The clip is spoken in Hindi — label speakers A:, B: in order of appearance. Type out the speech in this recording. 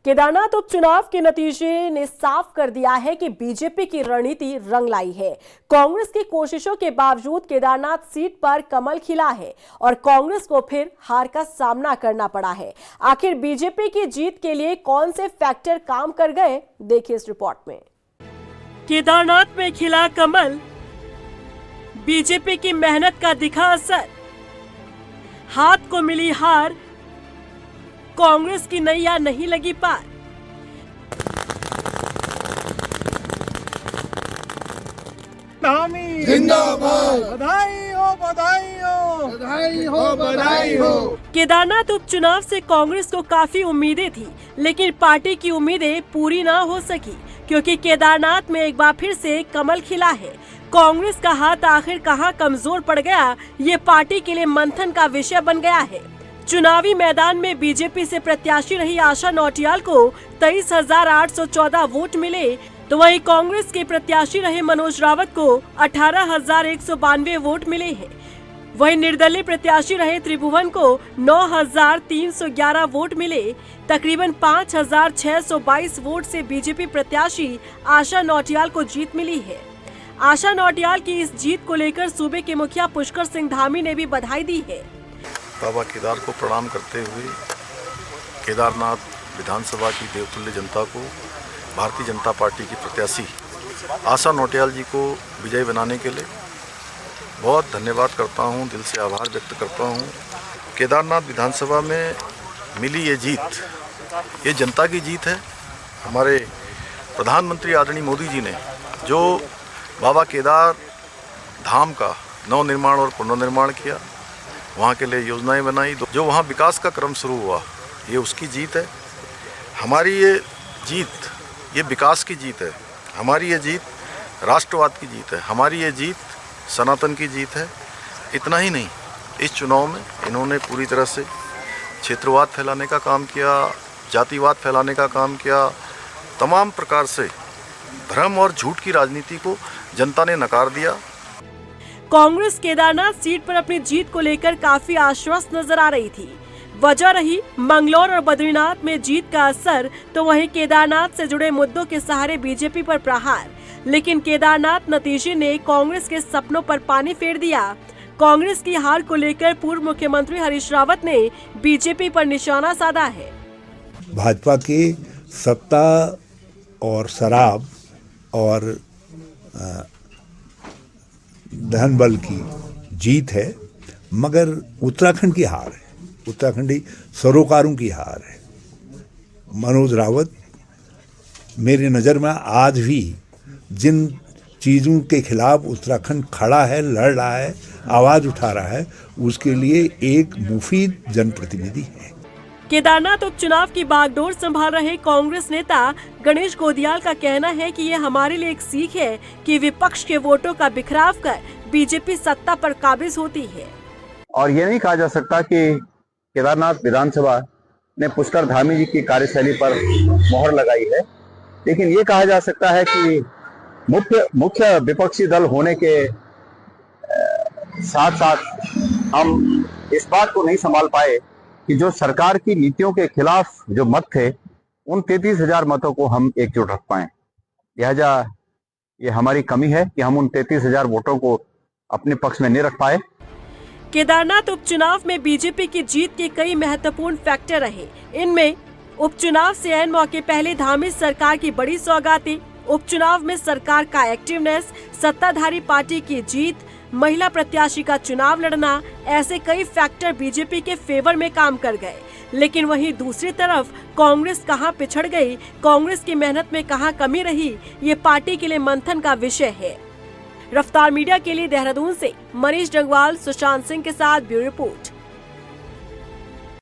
A: केदारनाथ उपचुनाव के नतीजे ने साफ कर दिया है कि बीजेपी की रणनीति रंग लाई है। कांग्रेस की कोशिशों के बावजूद केदारनाथ सीट पर कमल खिला है और कांग्रेस को फिर हार का सामना करना पड़ा है। आखिर बीजेपी की जीत के लिए कौन से फैक्टर काम कर गए, देखिए इस रिपोर्ट में। केदारनाथ में खिला कमल, बीजेपी की मेहनत का दिखा असर, हाथ को मिली हार, कांग्रेस की नैया नहीं लगी पार।
B: जिंदाबाद, बधाई हो, बधाई हो, बधाई हो, बधाई हो।
A: केदारनाथ उपचुनाव से कांग्रेस को काफी उम्मीदें थी, लेकिन पार्टी की उम्मीदें पूरी ना हो सकी क्योंकि केदारनाथ में एक बार फिर से कमल खिला है। कांग्रेस का हाथ आखिर कहां कमजोर पड़ गया, ये पार्टी के लिए मंथन का विषय बन गया है। चुनावी मैदान में बीजेपी से प्रत्याशी रही आशा नौटियाल को 23,814 वोट मिले, तो वहीं कांग्रेस के प्रत्याशी रहे मनोज रावत को 18,192 वोट मिले हैं। वहीं निर्दलीय प्रत्याशी रहे त्रिभुवन को 9,311 वोट मिले। तकरीबन 5,622 वोट से बीजेपी प्रत्याशी आशा नौटियाल को जीत मिली है। आशा नौटियाल की इस जीत को लेकर सूबे के मुखिया पुष्कर सिंह धामी ने भी बधाई दी है।
C: बाबा केदार को प्रणाम करते हुए केदारनाथ विधानसभा की देवतुल्य जनता को भारतीय जनता पार्टी की प्रत्याशी आशा नौटियाल जी को विजयी बनाने के लिए बहुत धन्यवाद करता हूं, दिल से आभार व्यक्त करता हूं। केदारनाथ विधानसभा में मिली ये जीत, ये जनता की जीत है। हमारे प्रधानमंत्री आदरणीय मोदी जी ने जो बाबा केदार धाम का नवनिर्माण और पुनर्निर्माण किया, वहाँ के लिए योजनाएं बनाई, जो वहाँ विकास का क्रम शुरू हुआ, ये उसकी जीत है। हमारी ये जीत, ये विकास की जीत है। हमारी ये जीत राष्ट्रवाद की जीत है। हमारी ये जीत सनातन की जीत है। इतना ही नहीं, इस चुनाव में इन्होंने पूरी तरह से क्षेत्रवाद फैलाने का काम किया, जातिवाद फैलाने का काम किया। तमाम प्रकार से भ्रम और झूठ की राजनीति को जनता ने नकार दिया।
A: कांग्रेस केदारनाथ सीट पर अपनी जीत को लेकर काफी आश्वस्त नजर आ रही थी। वजह रही मंगलौर और बद्रीनाथ में जीत का असर, तो वहीं केदारनाथ से जुड़े मुद्दों के सहारे बीजेपी पर प्रहार। लेकिन केदारनाथ नतीजे ने कांग्रेस के सपनों पर पानी फेर दिया। कांग्रेस की हार को लेकर पूर्व मुख्यमंत्री हरीश रावत ने बीजेपी पर निशाना साधा है।
D: भाजपा की सत्ता और शराब और धन बल की जीत है, मगर उत्तराखंड की हार है, उत्तराखंडी सरोकारों की हार है। मनोज रावत मेरी नज़र में आज भी जिन चीज़ों के खिलाफ उत्तराखंड खड़ा है, लड़ रहा है, आवाज़ उठा रहा है, उसके लिए एक मुफीद जनप्रतिनिधि है।
A: केदारनाथ उपचुनाव की बागडोर संभाल रहे कांग्रेस नेता गणेश गोदियाल का कहना है कि ये हमारे लिए एक सीख है कि विपक्ष के वोटों का बिखराव कर बीजेपी सत्ता पर काबिज होती है।
E: और ये नहीं कहा जा सकता कि केदारनाथ विधानसभा ने पुष्कर धामी जी की कार्यशैली पर मोहर लगाई है, लेकिन ये कहा जा सकता है कि मुख्य विपक्षी दल होने के साथ साथ हम इस बात को नहीं संभाल पाए कि जो सरकार की नीतियों के खिलाफ जो मत थे, उन 33,000 मतों को हम एकजुट रख पाए। लिहाजा ये हमारी कमी है कि हम उन 33,000 वोटों को अपने पक्ष में नहीं रख पाए।
A: केदारनाथ उपचुनाव में बीजेपी की जीत के कई महत्वपूर्ण फैक्टर रहे। इनमें उपचुनाव से ऐन मौके पहले धामी सरकार की बड़ी सौगातें, उपचुनाव में सरकार का एक्टिवनेस, सत्ताधारी पार्टी की जीत, महिला प्रत्याशी का चुनाव लड़ना, ऐसे कई फैक्टर बीजेपी के फेवर में काम कर गए। लेकिन वहीं दूसरी तरफ कांग्रेस कहां पिछड़ गई, कांग्रेस की मेहनत में कहां कमी रही, ये पार्टी के लिए मंथन का विषय है। रफ्तार मीडिया के लिए देहरादून से मनीष जंगवाल, सुशांत सिंह के साथ ब्यूरो रिपोर्ट।